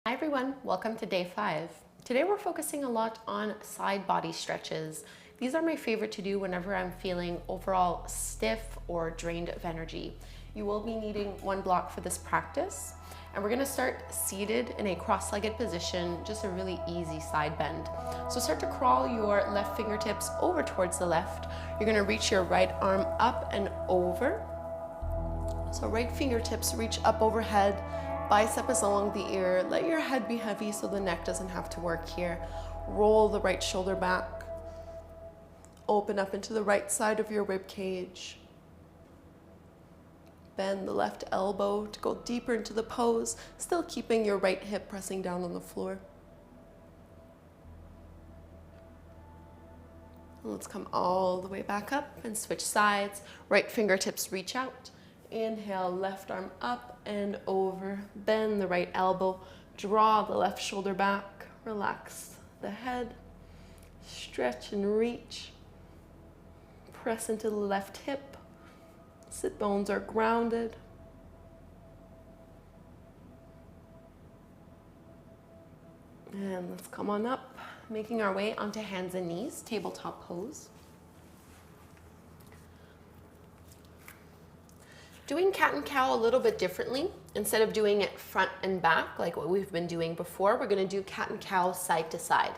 Hi everyone, welcome to day 5. Today we're focusing a lot on side body stretches. These are my favorite to do whenever I'm feeling overall stiff or drained of energy. You will be needing one block for this practice, and we're gonna start seated in a cross-legged position, just a really easy side bend. So start to crawl your left fingertips over towards the left. You're gonna reach your right arm up and over. So right fingertips reach up overhead, bicep is along the ear. Let your head be heavy so the neck doesn't have to work here. Roll the right shoulder back. Open up into the right side of your rib cage. Bend the left elbow to go deeper into the pose, still keeping your right hip pressing down on the floor. Let's come all the way back up and switch sides. Right fingertips reach out. Inhale, left arm up and over. Bend the right elbow. Draw the left shoulder back. Relax the head. Stretch and reach. Press into the left hip. Sit bones are grounded. And let's come on up, making our way onto hands and knees, tabletop pose. Doing cat and cow a little bit differently. Instead of doing it front and back like what we've been doing before, we're gonna do cat and cow side to side.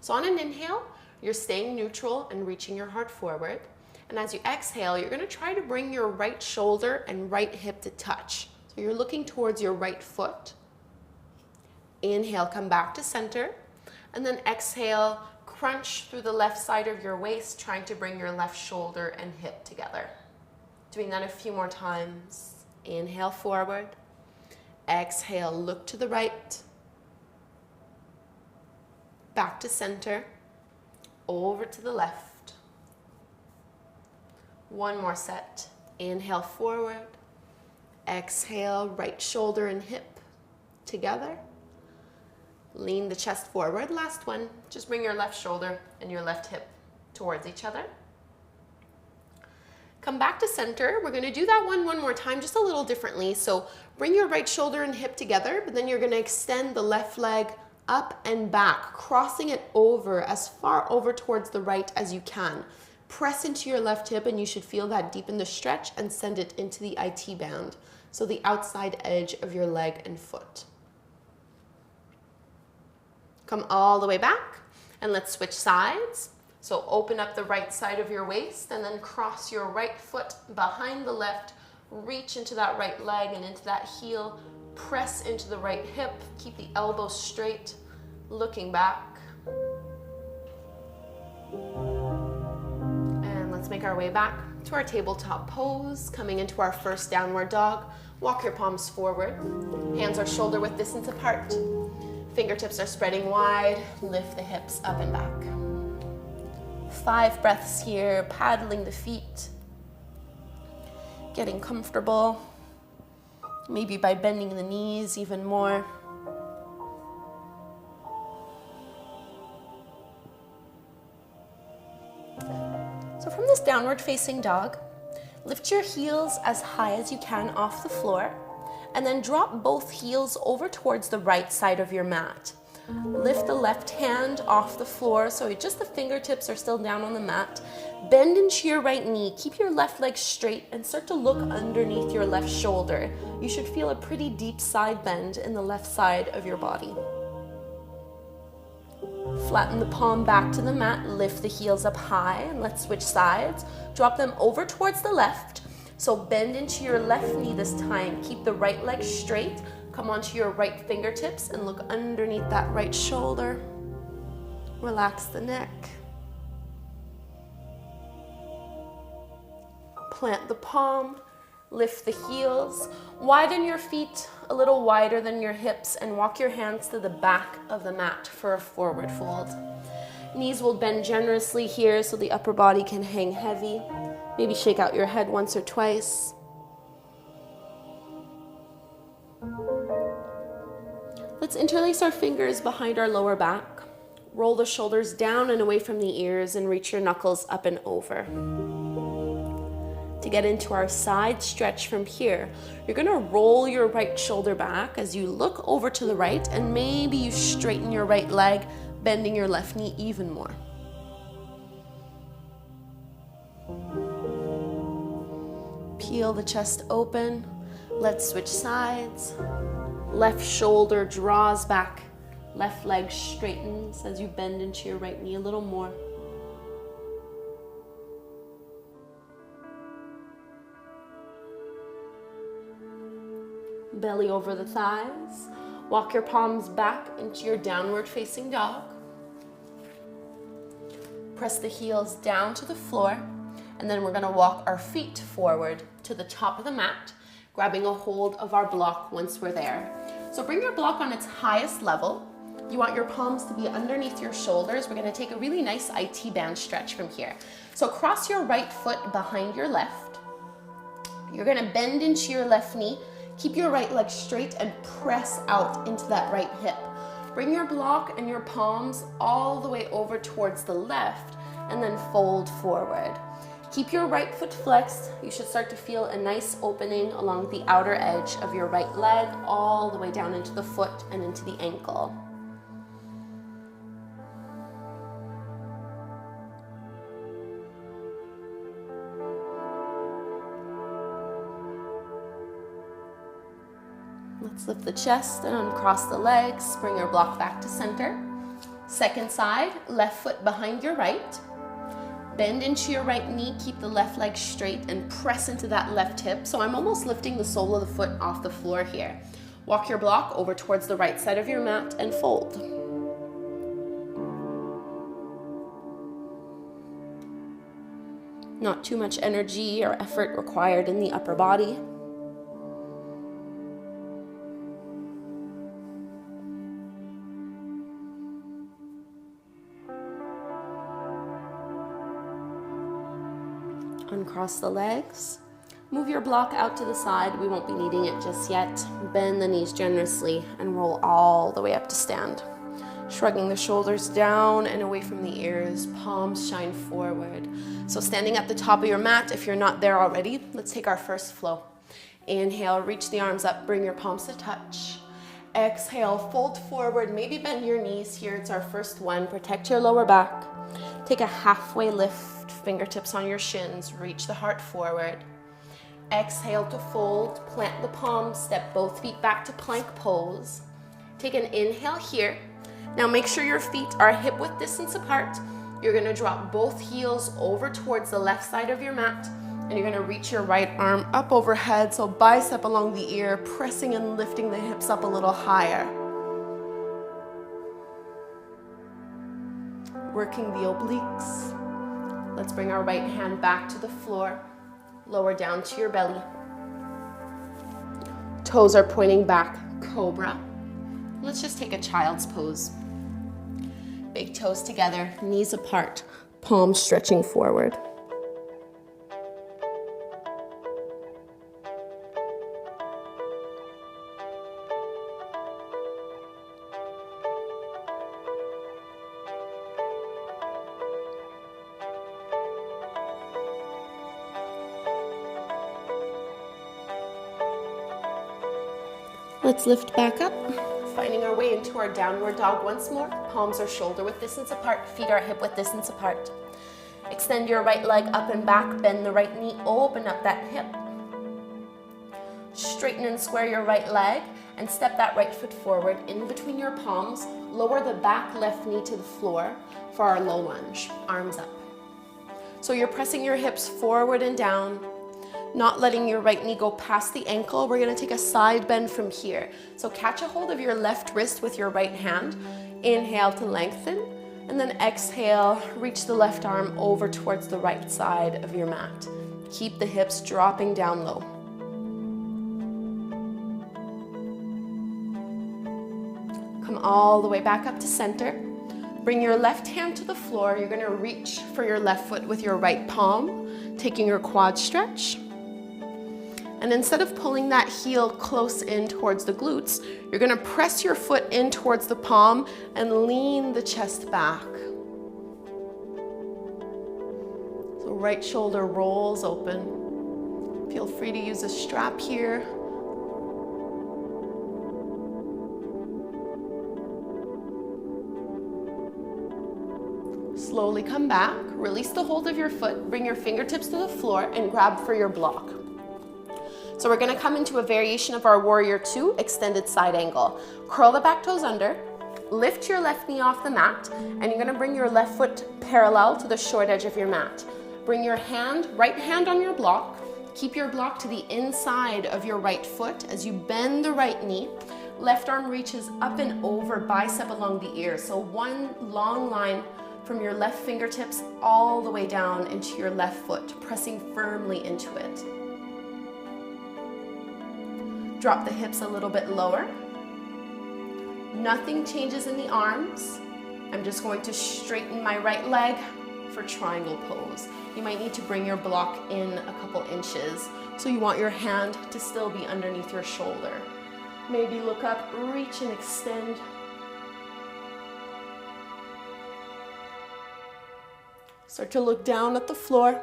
So on an inhale, you're staying neutral and reaching your heart forward. And as you exhale, you're gonna try to bring your right shoulder and right hip to touch. So you're looking towards your right foot. Inhale, come back to center. And then exhale, crunch through the left side of your waist, trying to bring your left shoulder and hip together. Doing that a few more times. Inhale forward. Exhale, look to the right. Back to center. Over to the left. One more set. Inhale forward. Exhale, right shoulder and hip together. Lean the chest forward. Last one. Just bring your left shoulder and your left hip towards each other. Come back to center. We're gonna do that one more time, just a little differently. So bring your right shoulder and hip together, but then you're gonna extend the left leg up and back, crossing it over as far over towards the right as you can. Press into your left hip and you should feel that deepen the stretch and send it into the IT band. So the outside edge of your leg and foot. Come all the way back and let's switch sides. So open up the right side of your waist and then cross your right foot behind the left. Reach into that right leg and into that heel. Press into the right hip. Keep the elbow straight, looking back. And let's make our way back to our tabletop pose, coming into our first downward dog. Walk your palms forward. Hands are shoulder width distance apart. Fingertips are spreading wide. Lift the hips up and back. 5 breaths here, paddling the feet, getting comfortable, maybe by bending the knees even more. So from this downward facing dog, lift your heels as high as you can off the floor, and then drop both heels over towards the right side of your mat. Lift the left hand off the floor so just the fingertips are still down on the mat. Bend into your right knee. Keep your left leg straight and start to look underneath your left shoulder. You should feel a pretty deep side bend in the left side of your body. Flatten the palm back to the mat. Lift the heels up high and let's switch sides. Drop them over towards the left. So bend into your left knee this time. Keep the right leg straight. Come onto your right fingertips and look underneath that right shoulder. Relax the neck. Plant the palm, lift the heels, widen your feet a little wider than your hips and walk your hands to the back of the mat for a forward fold. Knees will bend generously here so the upper body can hang heavy. Maybe shake out your head once or twice. Let's interlace our fingers behind our lower back. Roll the shoulders down and away from the ears and reach your knuckles up and over. To get into our side stretch from here. You're gonna roll your right shoulder back as you look over to the right, and maybe you straighten your right leg, bending your left knee even more. Peel the chest open. Let's switch sides. Left shoulder draws back. Left leg straightens as you bend into your right knee a little more. Belly over the thighs. Walk your palms back into your downward facing dog. Press the heels down to the floor, and then we're gonna walk our feet forward to the top of the mat, grabbing a hold of our block once we're there. So bring your block on its highest level. You want your palms to be underneath your shoulders. We're gonna take a really nice IT band stretch from here. So cross your right foot behind your left. You're gonna bend into your left knee. Keep your right leg straight and press out into that right hip. Bring your block and your palms all the way over towards the left and then fold forward. Keep your right foot flexed. You should start to feel a nice opening along the outer edge of your right leg all the way down into the foot and into the ankle. Let's lift the chest and uncross the legs. Bring your block back to center. Second side, left foot behind your right. Bend into your right knee, keep the left leg straight and press into that left hip. So I'm almost lifting the sole of the foot off the floor here. Walk your block over towards the right side of your mat and fold. Not too much energy or effort required in the upper body. Uncross the legs. Move your block out to the side. We won't be needing it just yet. Bend the knees generously and roll all the way up to stand. Shrugging the shoulders down and away from the ears. Palms shine forward. So standing at the top of your mat, if you're not there already, let's take our first flow. Inhale, reach the arms up, bring your palms to touch. Exhale, fold forward, maybe bend your knees here. It's our first one. Protect your lower back. Take a halfway lift, fingertips on your shins, reach the heart forward. Exhale to fold, plant the palms, step both feet back to plank pose. Take an inhale here. Now make sure your feet are hip width distance apart. You're gonna drop both heels over towards the left side of your mat, and you're gonna reach your right arm up overhead, so bicep along the ear, pressing and lifting the hips up a little higher. Working the obliques. Let's bring our right hand back to the floor, lower down to your belly. Toes are pointing back, cobra. Let's just take a child's pose. Big toes together, knees apart, palms stretching forward. Let's lift back up, finding our way into our downward dog once more. Palms are shoulder width distance apart, feet are hip width distance apart. Extend your right leg up and back, bend the right knee, open up that hip. Straighten and square your right leg and step that right foot forward in between your palms. Lower the back left knee to the floor for our low lunge, arms up. So you're pressing your hips forward and down, not letting your right knee go past the ankle. We're gonna take a side bend from here. So catch a hold of your left wrist with your right hand. Inhale to lengthen, and then exhale, reach the left arm over towards the right side of your mat. Keep the hips dropping down low. Come all the way back up to center. Bring your left hand to the floor. You're gonna reach for your left foot with your right palm, taking your quad stretch. And instead of pulling that heel close in towards the glutes, you're gonna press your foot in towards the palm and lean the chest back. So right shoulder rolls open. Feel free to use a strap here. Slowly come back, release the hold of your foot, bring your fingertips to the floor and grab for your block. So we're gonna come into a variation of our warrior two, extended side angle. Curl the back toes under, lift your left knee off the mat, and you're gonna bring your left foot parallel to the short edge of your mat. Bring your right hand on your block, keep your block to the inside of your right foot as you bend the right knee. Left arm reaches up and over, bicep along the ear. So one long line from your left fingertips all the way down into your left foot, pressing firmly into it. Drop the hips a little bit lower. Nothing changes in the arms. I'm just going to straighten my right leg for triangle pose. You might need to bring your block in a couple inches. So you want your hand to still be underneath your shoulder. Maybe look up, reach and extend. Start to look down at the floor,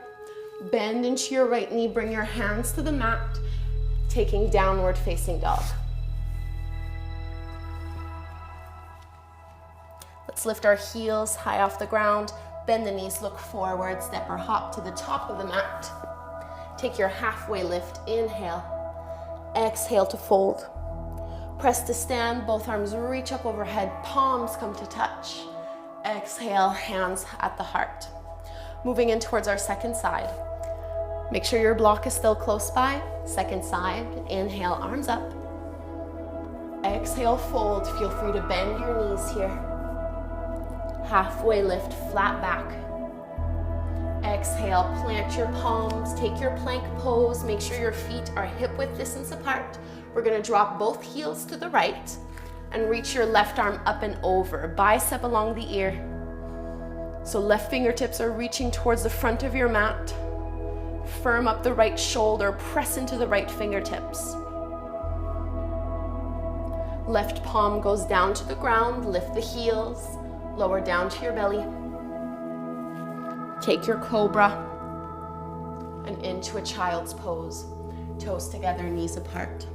bend into your right knee, bring your hands to the mat, taking downward facing dog. Let's lift our heels high off the ground, bend the knees, look forward, step or hop to the top of the mat. Take your halfway lift, inhale, exhale to fold. Press to stand, both arms reach up overhead, palms come to touch. Exhale, hands at the heart. Moving in towards our second side. Make sure your block is still close by. Second side, inhale, arms up. Exhale, fold. Feel free to bend your knees here. Halfway lift, flat back. Exhale, plant your palms, take your plank pose. Make sure your feet are hip width distance apart. We're gonna drop both heels to the right and reach your left arm up and over, bicep along the ear. So left fingertips are reaching towards the front of your mat. Firm up the right shoulder, press into the right fingertips. Left palm goes down to the ground, lift the heels, lower down to your belly. Take your cobra and into a child's pose. Toes together, knees apart.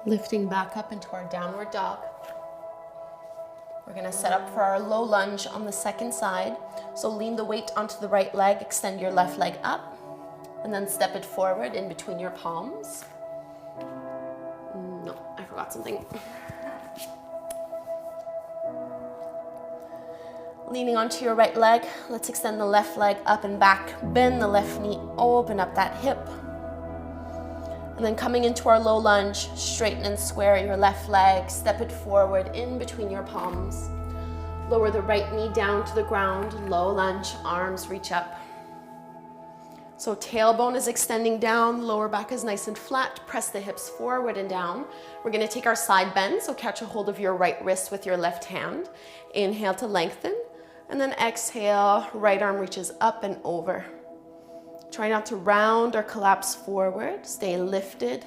Lifting back up into our downward dog. We're gonna set up for our low lunge on the second side. So lean the weight onto the right leg, extend your left leg up, and then step it forward in between your palms. No, I forgot something. Leaning onto your right leg, let's extend the left leg up and back, bend the left knee, open up that hip. And then coming into our low lunge, straighten and square your left leg, step it forward in between your palms. Lower the right knee down to the ground, low lunge, arms reach up. So tailbone is extending down, lower back is nice and flat, press the hips forward and down. We're gonna take our side bend, so catch a hold of your right wrist with your left hand. Inhale to lengthen, and then exhale, right arm reaches up and over. Try not to round or collapse forward. Stay lifted.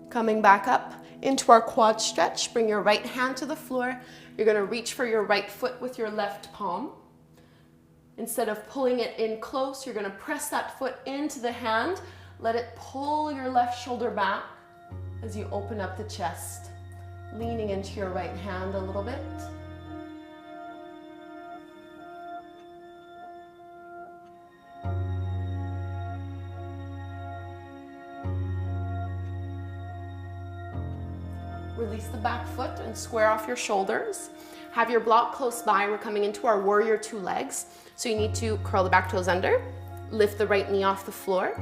Coming back up into our quad stretch. Bring your right hand to the floor. You're going to reach for your right foot with your left palm. Instead of pulling it in close, you're going to press that foot into the hand. Let it pull your left shoulder back as you open up the chest. Leaning into your right hand a little bit. Release the back foot and square off your shoulders. Have your block close by. We're coming into our warrior two legs. So you need to curl the back toes under, lift the right knee off the floor,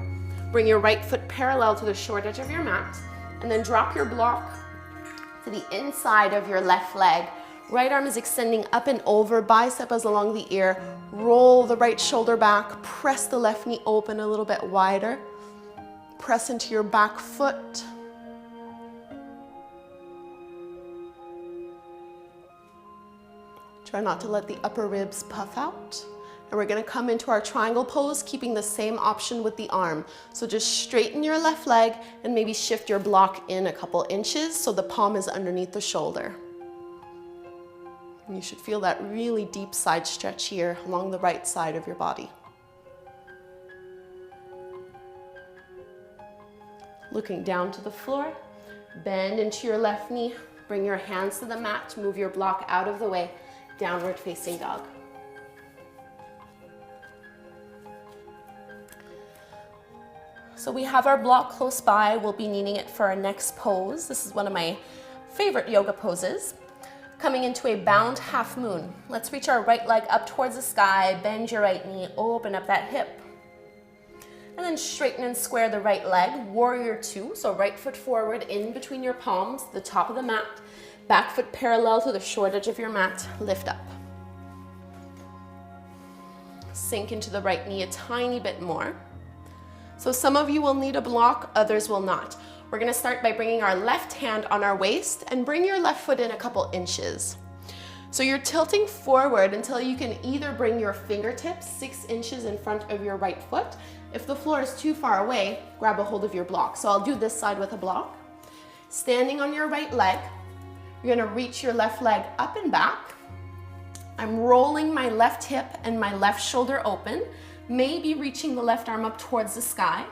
bring your right foot parallel to the short edge of your mat, and then drop your block to the inside of your left leg. Right arm is extending up and over, bicep is along the ear. Roll the right shoulder back, press the left knee open a little bit wider. Press into your back foot. Try not to let the upper ribs puff out. And we're gonna come into our triangle pose, keeping the same option with the arm. So just straighten your left leg and maybe shift your block in a couple inches so the palm is underneath the shoulder. And you should feel that really deep side stretch here along the right side of your body. Looking down to the floor, bend into your left knee, bring your hands to the mat, move your block out of the way, downward facing dog. So we have our block close by. We'll be needing it for our next pose. This is one of my favorite yoga poses. Coming into a bound half moon. Let's reach our right leg up towards the sky, bend your right knee, open up that hip. And then straighten and square the right leg, warrior two. So right foot forward in between your palms, the top of the mat. Back foot parallel to the short edge of your mat, lift up. Sink into the right knee a tiny bit more. So some of you will need a block, others will not. We're gonna start by bringing our left hand on our waist and bring your left foot in a couple inches. So you're tilting forward until you can either bring your fingertips 6 inches in front of your right foot. If the floor is too far away, grab a hold of your block. So I'll do this side with a block. Standing on your right leg, you're gonna reach your left leg up and back. I'm rolling my left hip and my left shoulder open, maybe reaching the left arm up towards the sky.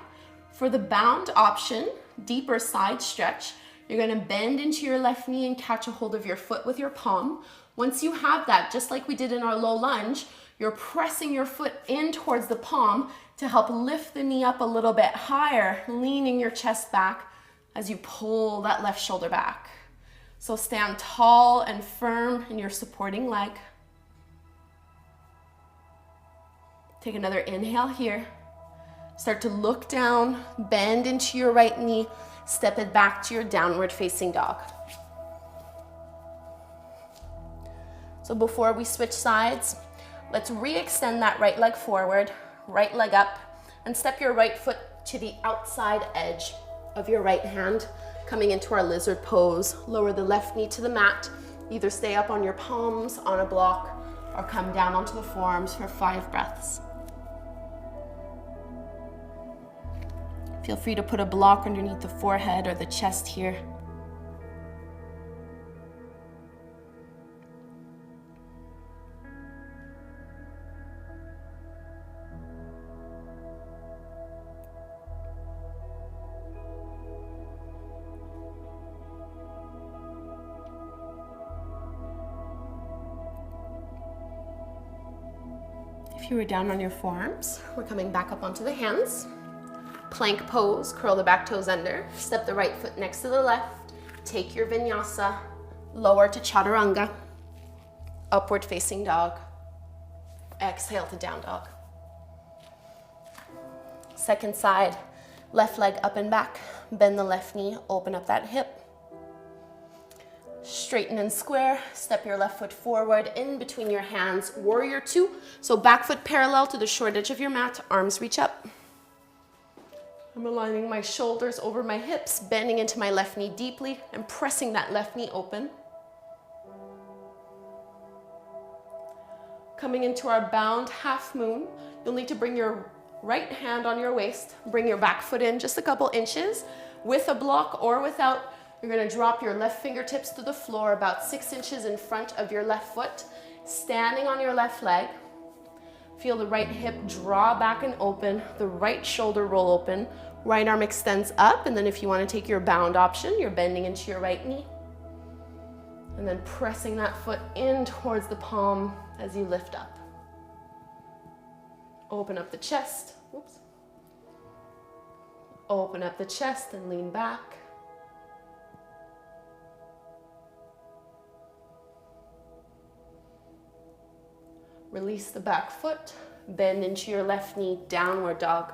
For the bound option, deeper side stretch, you're gonna bend into your left knee and catch a hold of your foot with your palm. Once you have that, just like we did in our low lunge, you're pressing your foot in towards the palm to help lift the knee up a little bit higher, leaning your chest back as you pull that left shoulder back. So stand tall and firm in your supporting leg. Take another inhale here. Start to look down, bend into your right knee, step it back to your downward facing dog. So before we switch sides, let's re-extend that right leg forward, right leg up, and step your right foot to the outside edge of your right hand, coming into our lizard pose. Lower the left knee to the mat. Either stay up on your palms on a block or come down onto the forearms for 5 breaths. Feel free to put a block underneath the forehead or the chest here. If you were down on your forearms, we're coming back up onto the hands. Plank pose, curl the back toes under, step the right foot next to the left, take your vinyasa, lower to chaturanga, upward facing dog, exhale to down dog. Second side, left leg up and back, bend the left knee, open up that hip. Straighten and square, step your left foot forward in between your hands, warrior two. So back foot parallel to the short edge of your mat, arms reach up. I'm aligning my shoulders over my hips, bending into my left knee deeply and pressing that left knee open. Coming into our bound half moon, you'll need to bring your right hand on your waist, bring your back foot in just a couple inches. With a block or without, you're gonna drop your left fingertips to the floor about 6 inches in front of your left foot, standing on your left leg. Feel the right hip draw back and open, the right shoulder roll open, right arm extends up, and then if you want to take your bound option, you're bending into your right knee. And then pressing that foot in towards the palm as you lift up. Open up the chest. Oops. Open up the chest and lean back. Release the back foot, bend into your left knee, downward dog.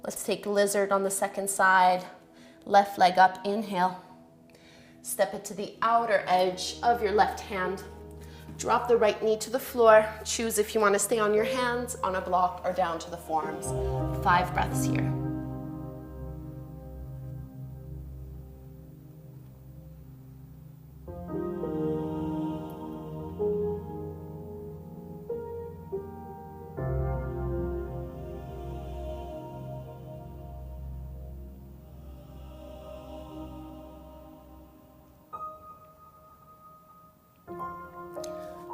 Let's take lizard on the second side. Left leg up, inhale. Step it to the outer edge of your left hand. Drop the right knee to the floor. Choose if you want to stay on your hands, on a block, or down to the forearms. 5 breaths here.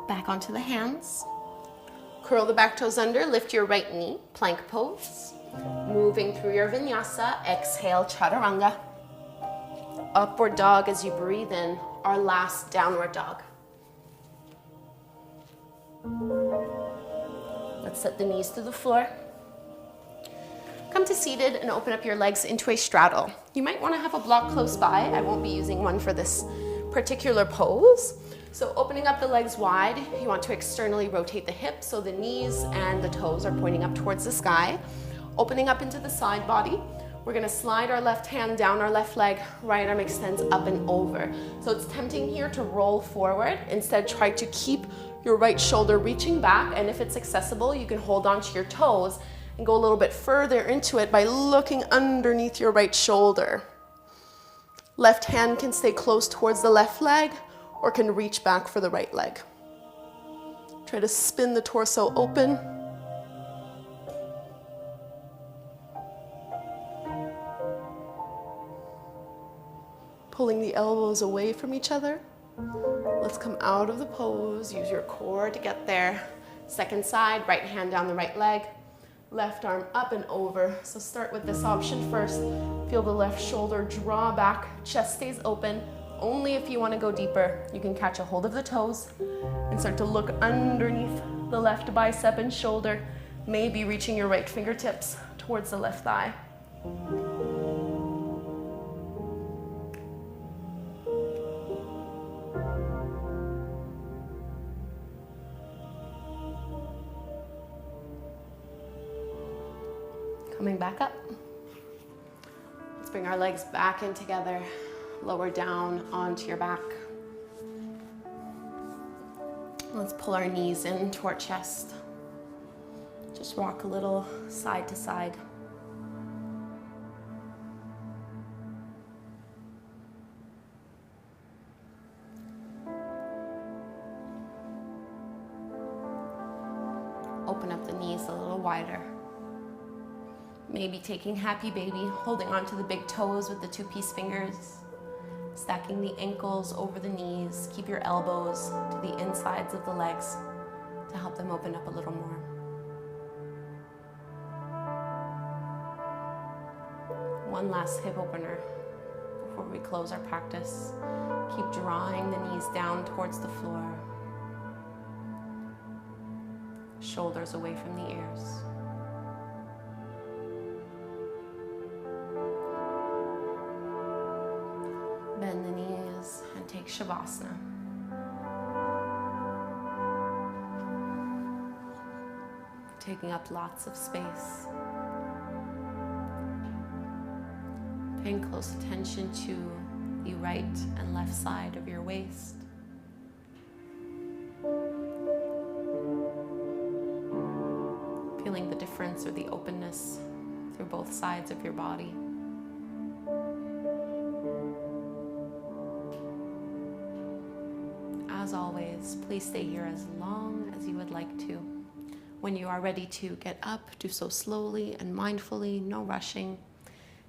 Back onto the hands. Curl the back toes under, lift your right knee, plank pose. Moving through your vinyasa, exhale, chaturanga. Upward dog as you breathe in, our last downward dog. Let's set the knees to the floor. Come to seated and open up your legs into a straddle. You might want to have a block close by. I won't be using one for this particular pose. So opening up the legs wide, you want to externally rotate the hips so the knees and the toes are pointing up towards the sky. Opening up into the side body, we're gonna slide our left hand down our left leg, right arm extends up and over. So it's tempting here to roll forward. Instead, try to keep your right shoulder reaching back, and if it's accessible, you can hold onto your toes and go a little bit further into it by looking underneath your right shoulder. Left hand can stay close towards the left leg, or can reach back for the right leg. Try to spin the torso open. Pulling the elbows away from each other. Let's come out of the pose. Use your core to get there. Second side, right hand down the right leg. Left arm up and over. So start with this option first. Feel the left shoulder draw back, chest stays open. Only if you want to go deeper, you can catch a hold of the toes and start to look underneath the left bicep and shoulder, maybe reaching your right fingertips towards the left thigh. Coming back up. Let's bring our legs back in together. Lower down onto your back. Let's pull our knees into our chest. Just rock a little side to side. Open up the knees a little wider. Maybe taking happy baby, holding onto the big toes with the 2-piece fingers. Stacking the ankles over the knees. Keep your elbows to the insides of the legs to help them open up a little more. One last hip opener before we close our practice. Keep drawing the knees down towards the floor. Shoulders away from the ears. Bend the knees and take Shavasana. Taking up lots of space. Paying close attention to the right and left side of your waist. Feeling the difference or the openness through both sides of your body. As always, please stay here as long as you would like to. When you are ready to get up, do so slowly and mindfully, no rushing.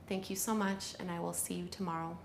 Thank you so much, and I will see you tomorrow.